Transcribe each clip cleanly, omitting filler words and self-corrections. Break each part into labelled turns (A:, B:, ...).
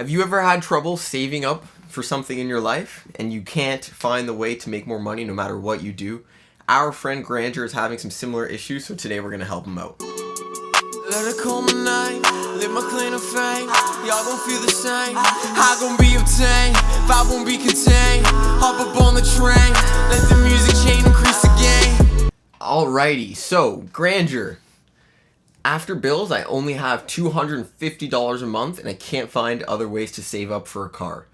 A: Have you ever had trouble saving up for something in your life and you can't find the way to make more money no matter what you do? Our friend Granjure is having some similar issues, so today we're going to help him out.
B: Let her call my name, live my claim to fame. Y'all gon' feel the same. I gon' be obtained, vibe won't be contained. Hop up on the train, let the music chain increase again.
A: Alrighty, so Granjure. After bills, I only have $250 a month and I can't find other ways to save up for a car.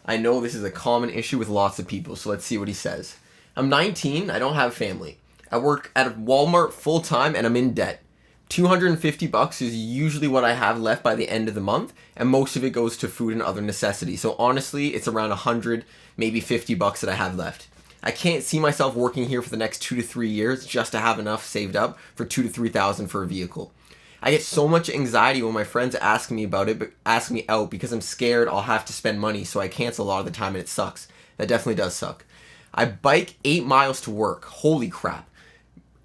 A: I know this is a common issue with lots of people, so let's see what he says. I'm 19, I don't have family. I work at a Walmart full-time and I'm in debt. $250 is usually what I have left by the end of the month, and most of it goes to food and other necessities. So honestly, it's around 100, maybe $50 that I have left. I can't see myself working here for the next 2 to 3 years just to have enough saved up for $2,000 to $3,000 for a vehicle. I get so much anxiety when my friends ask me about it, but ask me out because I'm scared I'll have to spend money, so I cancel a lot of the time and it sucks. That definitely does suck. I bike 8 miles to work. Holy crap.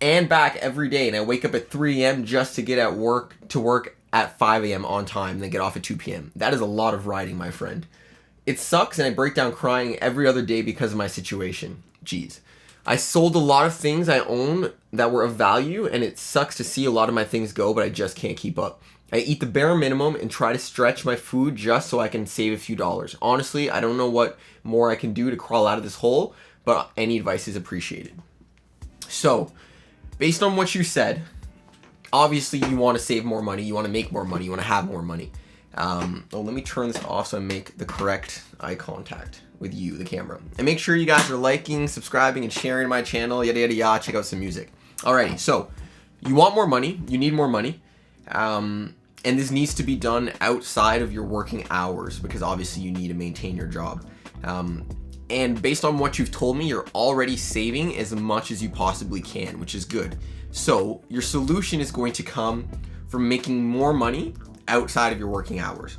A: And back every day, and I wake up at 3 a.m. just to get to work at 5 a.m. on time and then get off at 2 p.m. That is a lot of riding, my friend. It sucks, and I break down crying every other day because of my situation. Jeez. I sold a lot of things I own that were of value, and it sucks to see a lot of my things go, but I just can't keep up. I eat the bare minimum and try to stretch my food just so I can save a few dollars. Honestly, I don't know what more I can do to crawl out of this hole, but any advice is appreciated. So, based on what you said, obviously you want to save more money, you want to make more money, you want to have more money. Let me turn this off so I make the correct eye contact with you, the camera. And make sure you guys are liking, subscribing, and sharing my channel, yada yada yada, check out some music. Alrighty, so you want more money, you need more money, and this needs to be done outside of your working hours because obviously you need to maintain your job. And based on what you've told me, you're already saving as much as you possibly can, which is good. So your solution is going to come from making more money outside of your working hours.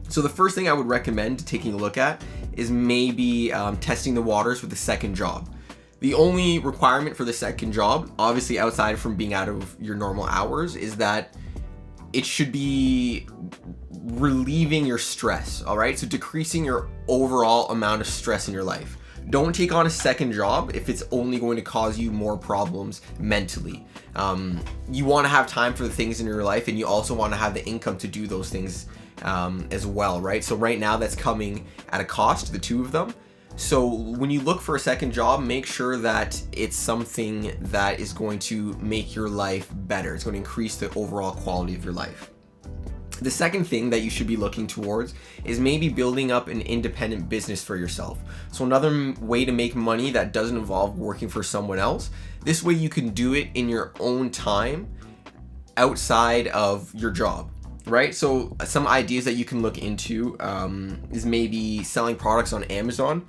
A: So the first thing I would recommend taking a look at is maybe testing the waters with a second job. The only requirement for the second job, obviously outside from being out of your normal hours, is that it should be relieving your stress, all right? So decreasing your overall amount of stress in your life. Don't take on a second job if it's only going to cause you more problems mentally. You want to have time for the things in your life, and you also want to have the income to do those things as well, right? So right now that's coming at a cost, the two of them. So when you look for a second job, make sure that it's something that is going to make your life better. It's going to increase the overall quality of your life. The second thing that you should be looking towards is maybe building up an independent business for yourself. So another way to make money that doesn't involve working for someone else. This way you can do it in your own time outside of your job, right? So some ideas that you can look into is maybe selling products on Amazon.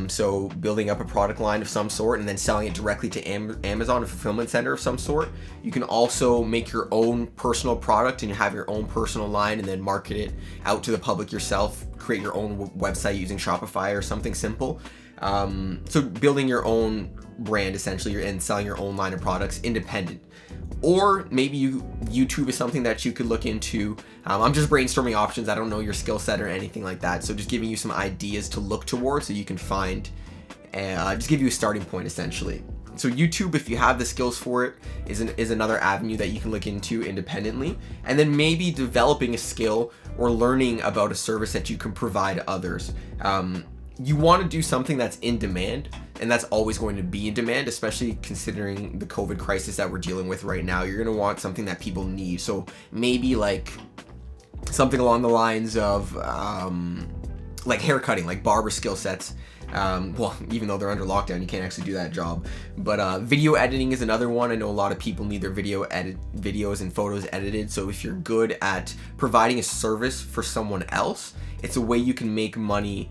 A: So building up a product line of some sort and then selling it directly to Amazon, a fulfillment center of some sort. You can also make your own personal product and you have your own personal line and then market it out to the public yourself, create your own website using Shopify or something simple. So building your own brand essentially and selling your own line of products independent. Or maybe YouTube is something that you could look into. I'm just brainstorming options. I don't know your skill set or anything like that. So just giving you some ideas to look towards so you can find, just give you a starting point essentially. So YouTube, if you have the skills for it, is another avenue that you can look into independently. And then maybe developing a skill or learning about a service that you can provide others. You want to do something that's in demand, and that's always going to be in demand, especially considering the COVID crisis that we're dealing with right now. You're going to want something that people need. So maybe like something along the lines of like haircutting, like barber skill sets. Well, even though they're under lockdown, you can't actually do that job. But video editing is another one. I know a lot of people need their videos and photos edited. So if you're good at providing a service for someone else, it's a way you can make money.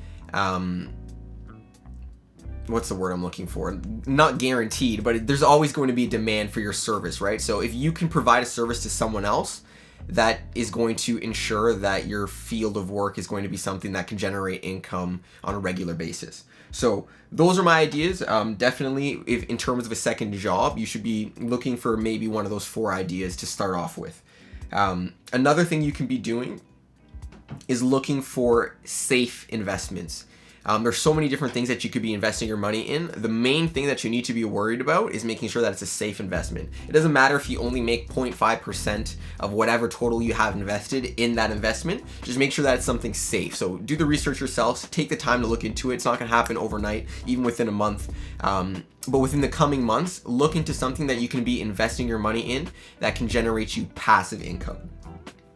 A: What's the word I'm looking for? Not guaranteed, but there's always going to be a demand for your service, right? So if you can provide a service to someone else, that is going to ensure that your field of work is going to be something that can generate income on a regular basis. So those are my ideas. Definitely, if in terms of a second job, you should be looking for maybe one of those 4 ideas to start off with. Another thing you can be doing is looking for safe investments. There's so many different things that you could be investing your money in. The main thing that you need to be worried about is making sure that it's a safe investment. It doesn't matter if you only make 0.5% of whatever total you have invested in that investment. Just make sure that it's something safe. So do the research yourselves. Take the time to look into it. It's not going to happen overnight, even within a month. But within the coming months, look into something that you can be investing your money in that can generate you passive income.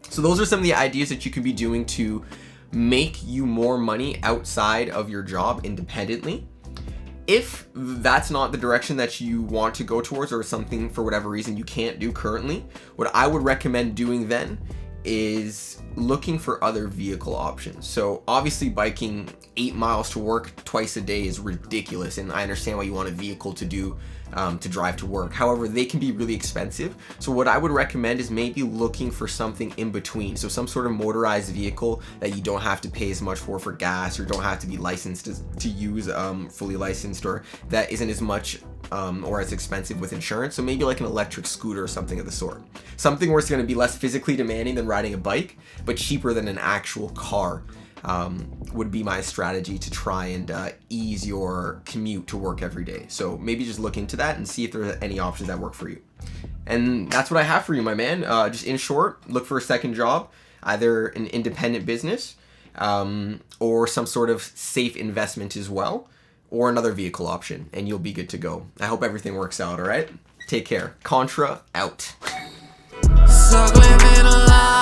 A: So those are some of the ideas that you can be doing to make you more money outside of your job independently. If that's not the direction that you want to go towards, or something for whatever reason you can't do currently, what I would recommend doing then is looking for other vehicle options. So obviously biking 8 miles to work twice a day is ridiculous, and I understand why you want a vehicle to do to drive to work. However, they can be really expensive. So what I would recommend is maybe looking for something in between. So some sort of motorized vehicle that you don't have to pay as much for gas, or don't have to be licensed to use, fully licensed, or that isn't as much or as expensive with insurance. So maybe like an electric scooter or something of the sort. Something where it's going to be less physically demanding than riding a bike, but cheaper than an actual car. Would be my strategy to try and ease your commute to work every day. So maybe just look into that and see if there are any options that work for you. And that's what I have for you, my man. Just in short, look for a second job, either an independent business, or some sort of safe investment as well, or another vehicle option, and you'll be good to go. I hope everything works out, all right? Take care. Contra out.
B: Suck living a lie.